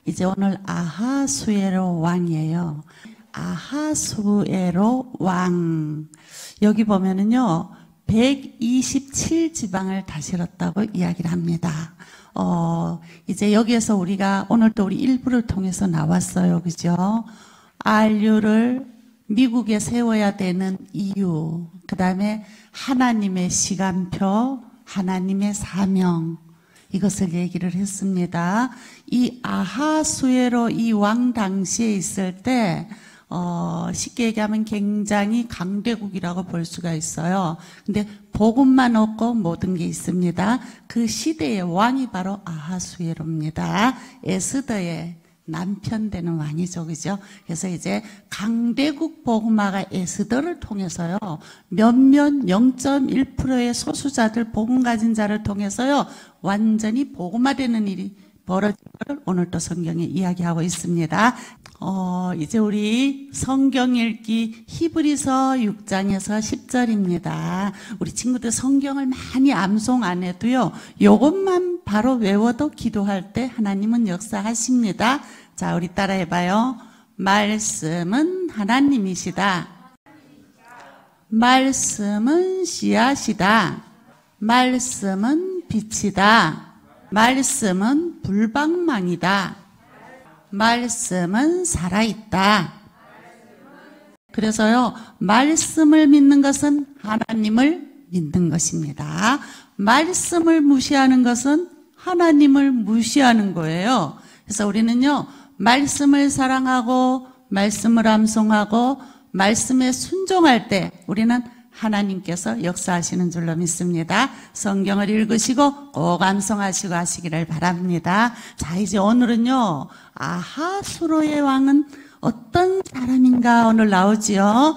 이제 오늘 아하수에로 왕이에요. 아하수에로 왕. 여기 보면은요, 127지방을 다스렸다고 이야기를 합니다. 이제 여기에서 우리가 오늘 또 우리 일부를 통해서 나왔어요. 그죠? RU를 미국에 세워야 되는 이유, 그 다음에 하나님의 시간표, 하나님의 사명, 이것을 얘기를 했습니다. 이 아하수에로 이 왕 당시에 있을 때 쉽게 얘기하면 굉장히 강대국이라고 볼 수가 있어요. 근데 복음만 없고 모든 게 있습니다. 그 시대의 왕이 바로 아하수에로입니다. 에스더의 남편 되는 왕이죠. 그죠? 그래서 이제 강대국 복음화가 에스더를 통해서요, 몇몇 0.1%의 소수자들, 복음 가진 자를 통해서요, 완전히 복음화되는 일이 벌어진 걸 오늘 또 성경에 이야기하고 있습니다. 이제 우리 성경 읽기 히브리서 6장에서 10절입니다. 우리 친구들 성경을 많이 암송 안 해도요, 요것만 바로 외워도 기도할 때 하나님은 역사하십니다. 자, 우리 따라해봐요. 말씀은 하나님이시다. 말씀은 씨앗이다. 말씀은 빛이다. 말씀은 불방망이다. 말씀은 살아있다. 그래서요, 말씀을 믿는 것은 하나님을 믿는 것입니다. 말씀을 무시하는 것은 하나님을 무시하는 거예요. 그래서 우리는요, 말씀을 사랑하고 말씀을 암송하고 말씀에 순종할 때 우리는 하나님께서 역사하시는 줄로 믿습니다. 성경을 읽으시고 꼭 암송하시고 하시기를 바랍니다. 자, 이제 오늘은요, 아하수로의 왕은 어떤 사람인가 오늘 나오지요.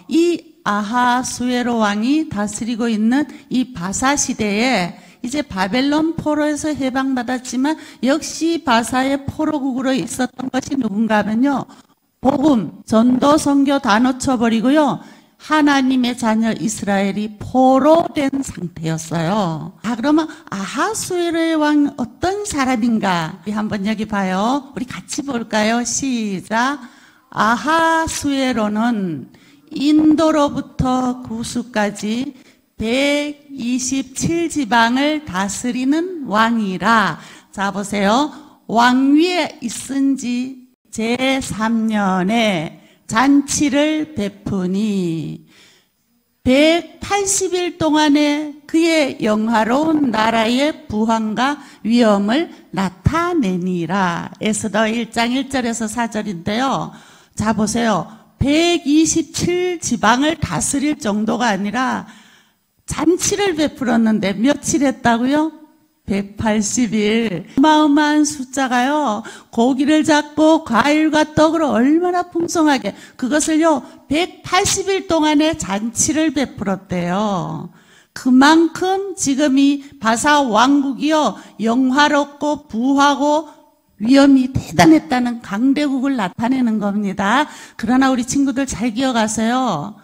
이 아하수에로 왕이 다스리고 있는 이 바사 시대에 이제 바벨론 포로에서 해방받았지만 역시 바사의 포로국으로 있었던 것이 누군가 하면요, 복음, 전도, 선교 다 놓쳐버리고요, 하나님의 자녀 이스라엘이 포로된 상태였어요. 그러면 아하수에로의 왕 어떤 사람인가? 우리 한번 여기 봐요. 우리 같이 볼까요? 시작. 아하수에로는 인도로부터 구수까지 127지방을 다스리는 왕이라. 자, 보세요. 왕위에 있은 지 제3년에 잔치를 베푸니 180일 동안에 그의 영화로운 나라의 부황과 위엄을 나타내니라. 에스더 1장 1절에서 4절인데요. 자, 보세요. 127지방을 다스릴 정도가 아니라 잔치를 베풀었는데 며칠 했다고요? 180일. 어마어마한 숫자가요, 고기를 잡고 과일과 떡으로 얼마나 풍성하게, 그것을요 180일 동안에 잔치를 베풀었대요. 그만큼 지금 이 바사 왕국이요, 영화롭고 부하고 위엄이 대단했다는 강대국을 나타내는 겁니다. 그러나 우리 친구들 잘 기억하세요.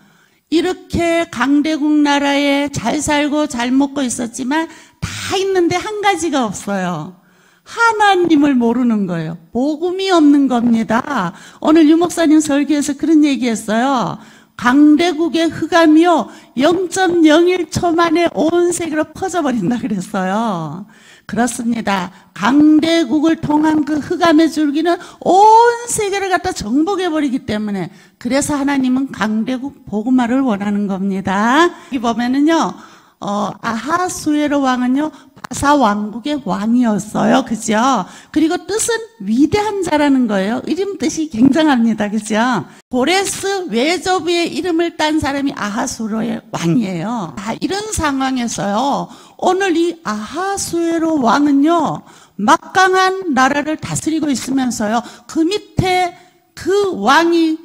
이렇게 강대국 나라에 잘 살고 잘 먹고 있었지만 다 있는데 한 가지가 없어요. 하나님을 모르는 거예요. 복음이 없는 겁니다. 오늘 유목사님 설교에서 그런 얘기했어요. 강대국의 흑암이요 0.01초 만에 온 세계로 퍼져버린다 그랬어요. 그렇습니다. 강대국을 통한 그 흑암의 줄기는 온 세계를 갖다 정복해버리기 때문에, 그래서 하나님은 강대국 복음화를 원하는 겁니다. 여기 보면은요, 아하수에로 왕은요, 바사 왕국의 왕이었어요. 그죠? 그리고 뜻은 위대한 자라는 거예요. 이름 뜻이 굉장합니다. 그죠? 고레스 외조부의 이름을 딴 사람이 아하수로의 왕이에요. 이런 상황에서요, 오늘 이 아하수에로 왕은요, 막강한 나라를 다스리고 있으면서요, 그 밑에 그 왕이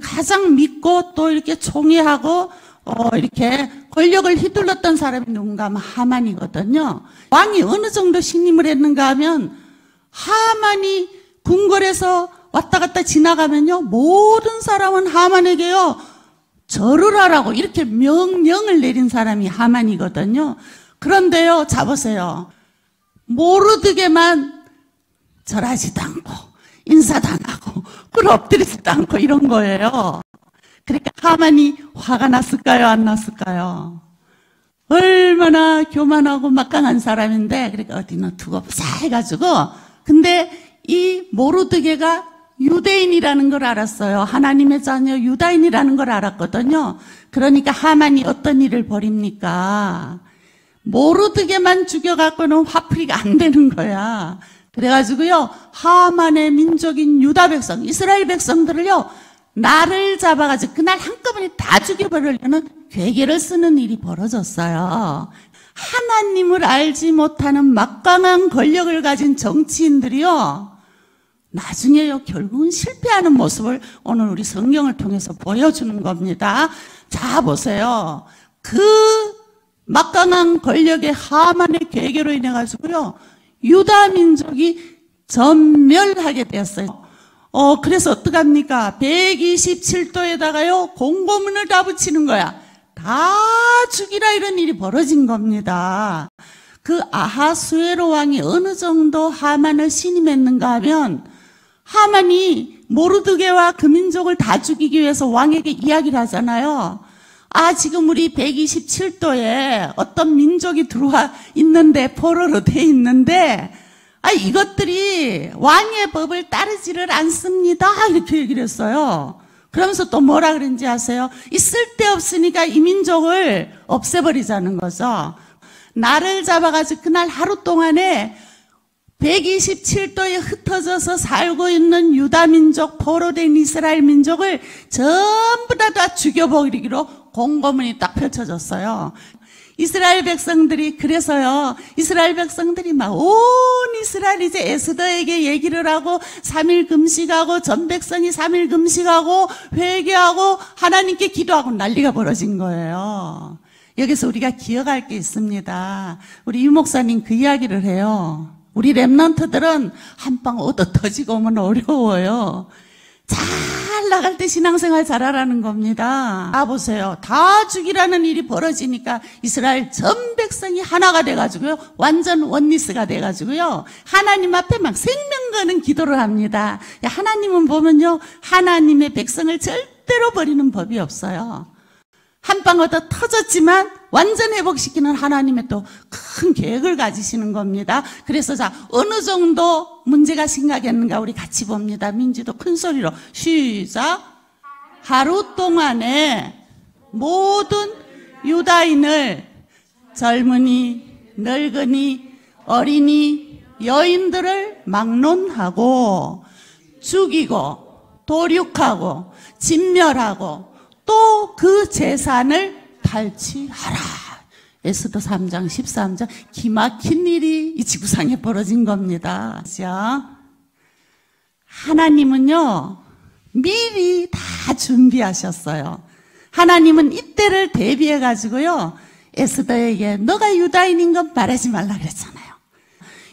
가장 믿고 또 이렇게 총애하고 이렇게 권력을 휘둘렀던 사람이 누군가 하면 하만이거든요. 왕이 어느 정도 신임을 했는가 하면, 하만이 궁궐에서 왔다 갔다 지나가면요, 모든 사람은 하만에게요, 절을 하라고 이렇게 명령을 내린 사람이 하만이거든요. 그런데요, 자 보세요. 모르드게만 절하지도 않고 인사도 안 하고 꿇어 엎드리지도 않고 이런 거예요. 그러니까 하만이 화가 났을까요? 안 났을까요? 얼마나 교만하고 막강한 사람인데, 그러니까 어디는 두고 보자 해가지고, 근데 이 모르드게가 유대인이라는 걸 알았어요. 하나님의 자녀 유다인이라는 걸 알았거든요. 그러니까 하만이 어떤 일을 벌입니까? 모르드게만 죽여갖고는 화풀이가 안 되는 거야. 그래가지고요, 하만의 민족인 유다 백성, 이스라엘 백성들을요, 나를 잡아가지고 그날 한꺼번에 다 죽여버리려는 괴계를 쓰는 일이 벌어졌어요. 하나님을 알지 못하는 막강한 권력을 가진 정치인들이요, 나중에요, 결국은 실패하는 모습을 오늘 우리 성경을 통해서 보여주는 겁니다. 자, 보세요. 그 막강한 권력의 하만의 괴계로 인해가지고요, 유다 민족이 전멸하게 되었어요. 그래서 어떡합니까? 127도에다가요, 공고문을 다 붙이는 거야. 다 죽이라, 이런 일이 벌어진 겁니다. 그 아하수에로 왕이 어느 정도 하만을 신임했는가 하면, 하만이 모르드게와 그 민족을 다 죽이기 위해서 왕에게 이야기를 하잖아요. 아, 지금 우리 127도에 어떤 민족이 들어와 있는데, 포로로 돼 있는데, 이것들이 왕의 법을 따르지를 않습니다. 이렇게 얘기를 했어요. 그러면서 또 뭐라 그런지 아세요? 이 쓸데없으니까 이 민족을 없애버리자는 거죠. 나를 잡아가지고 그날 하루 동안에 127도에 흩어져서 살고 있는 유다 민족, 포로된 이스라엘 민족을 전부 다 죽여버리기로 공고문이 딱 펼쳐졌어요. 이스라엘 백성들이, 그래서요, 이스라엘 백성들이 막 온 이스라엘 이제 에스더에게 얘기를 하고 3일 금식하고 전 백성이 3일 금식하고 회개하고 하나님께 기도하고 난리가 벌어진 거예요. 여기서 우리가 기억할 게 있습니다. 우리 유 목사님 그 이야기를 해요. 우리 렘넌트들은 한방 얻어 터지고 오면 어려워요. 잘 나갈 때 신앙생활 잘하라는 겁니다. 보세요. 다 죽이라는 일이 벌어지니까 이스라엘 전 백성이 하나가 돼가지고요, 완전 원리스가 돼가지고요, 하나님 앞에 막 생명 거는 기도를 합니다. 하나님은 보면요, 하나님의 백성을 절대로 버리는 법이 없어요. 한 방 얻어 터졌지만 완전 회복시키는 하나님의 또 큰 계획을 가지시는 겁니다. 그래서 자, 어느 정도 문제가 심각했는가 우리 같이 봅니다. 민지도 큰 소리로 시작. 하루 동안에 모든 유다인을, 젊은이, 늙은이, 어린이, 여인들을 막론하고 죽이고 도륙하고 진멸하고 또 그 재산을 탈취하라. 에스더 3장 13장. 기막힌 일이 이 지구상에 벌어진 겁니다. 하나님은요, 미리 다 준비하셨어요. 하나님은 이때를 대비해 가지고요, 에스더에게 너가 유다인인 건 말하지 말라 그랬잖아요.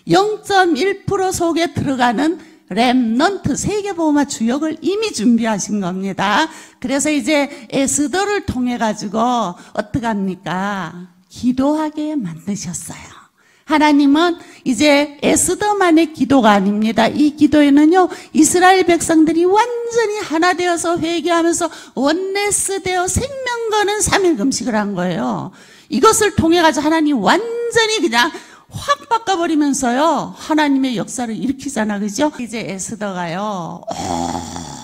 0.1% 속에 들어가는 렘넌트 세계보호마 주역을 이미 준비하신 겁니다. 그래서 이제 에스더를 통해 가지고 어떡합니까? 기도하게 만드셨어요. 하나님은 이제 에스더만의 기도가 아닙니다. 이 기도에는요, 이스라엘 백성들이 완전히 하나 되어서 회개하면서 원네스 되어 생명 거는 3일 금식을 한 거예요. 이것을 통해 가지고 하나님 완전히 그냥 확 바꿔버리면서요, 하나님의 역사를 일으키잖아, 그죠? 이제 에스더가요,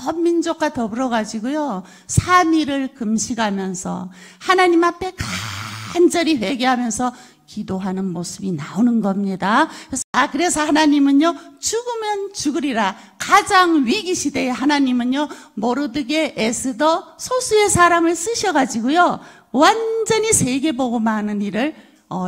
온 민족과 더불어가지고요, 3일을 금식하면서 하나님 앞에 간절히 회개하면서 기도하는 모습이 나오는 겁니다. 그래서 하나님은요, 죽으면 죽으리라. 가장 위기 시대에 하나님은요, 모르드게, 에스더, 소수의 사람을 쓰셔가지고요, 완전히 세계복음화하는 일을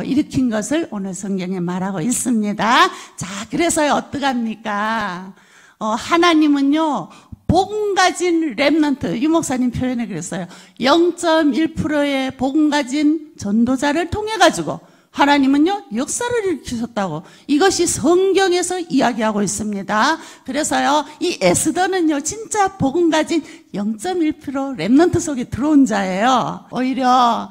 일으킨 것을 오늘 성경에 말하고 있습니다. 자, 그래서 어떡합니까? 하나님은요, 복음 가진 렘넌트, 유 목사님 표현에 그랬어요. 0.1%의 복음 가진 전도자를 통해 가지고 하나님은요, 역사를 일으키셨다고 이것이 성경에서 이야기하고 있습니다. 그래서요, 이 에스더는요, 진짜 복음 가진 0.1% 렘넌트 속에 들어온 자예요. 오히려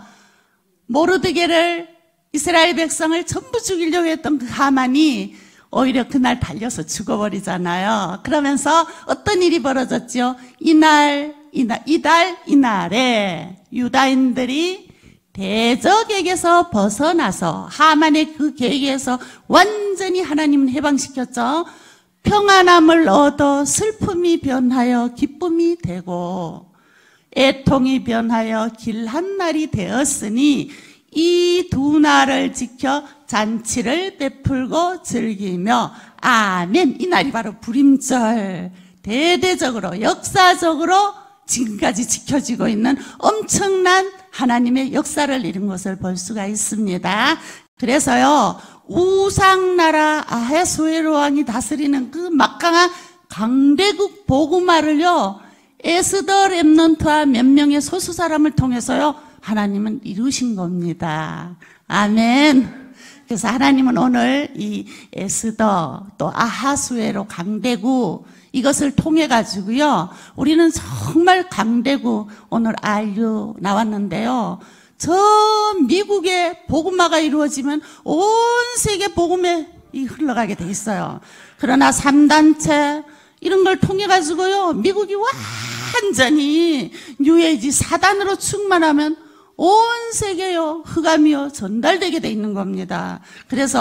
모르드게를, 이스라엘 백성을 전부 죽이려고 했던 그 하만이 오히려 그날 달려서 죽어버리잖아요. 그러면서 어떤 일이 벌어졌죠? 이달에 유다인들이 대적에게서 벗어나서 하만의 그 계획에서 완전히 하나님은 해방시켰죠. 평안함을 얻어 슬픔이 변하여 기쁨이 되고 애통이 변하여 길 한 날이 되었으니 이 두 날을 지켜 잔치를 베풀고 즐기며 아멘. 이 날이 바로 불임절. 대대적으로 역사적으로 지금까지 지켜지고 있는 엄청난 하나님의 역사를 이룬 것을 볼 수가 있습니다. 그래서요, 우상나라 아하수에로 왕이 다스리는 그 막강한 강대국 보구마를요, 에스더 렘넌트와 몇 명의 소수 사람을 통해서요, 하나님은 이루신 겁니다. 아멘. 그래서 하나님은 오늘 이 에스더 또 아하수에로 강대국 이것을 통해 가지고요, 우리는 정말 강대국 오늘 알류 나왔는데요, 저 미국의 복음화가 이루어지면 온 세계 복음에 흘러가게 돼 있어요. 그러나 3단체 이런 걸 통해 가지고요, 미국이 완전히 뉴에이지 사단으로 충만하면 온 세계요 흑암이요 전달되게 돼 있는 겁니다. 그래서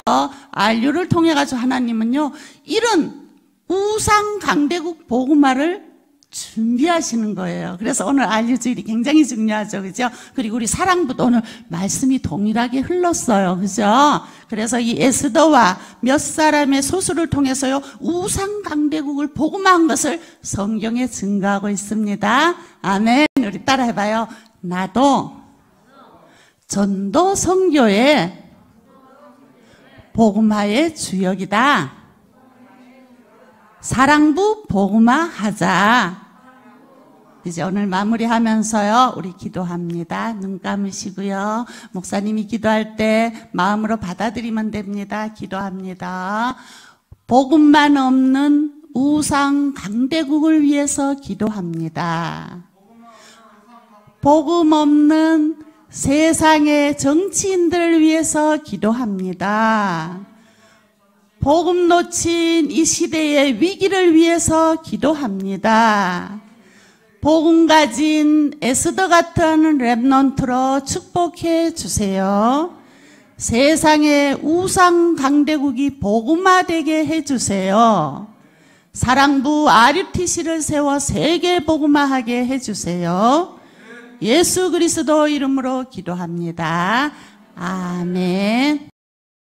알류를 통해 가지고 하나님은요, 이런 우상 강대국 복음화를 준비하시는 거예요. 그래서 오늘 알류주일이 굉장히 중요하죠. 그죠? 그리고 우리 사랑부도 오늘 말씀이 동일하게 흘렀어요. 그죠? 그래서 이 에스더와 몇 사람의 소수를 통해서요, 우상 강대국을 복음화한 것을 성경에 증거하고 있습니다. 아멘. 우리 따라 해봐요. 나도 전도 선교의 복음화의 주역이다. 사랑부 복음화 하자. 이제 오늘 마무리하면서요, 우리 기도합니다. 눈 감으시고요. 목사님이 기도할 때 마음으로 받아들이면 됩니다. 기도합니다. 복음만 없는 우상 강대국을 위해서 기도합니다. 복음 없는 세상의 정치인들을 위해서 기도합니다. 복음 놓친 이 시대의 위기를 위해서 기도합니다. 복음 가진 에스더 같은 렘넌트로 축복해 주세요. 세상의 우상 강대국이 복음화되게 해주세요. 사랑부 RUTC를 세워 세계 복음화하게 해주세요. 예수 그리스도 이름으로 기도합니다. 아멘.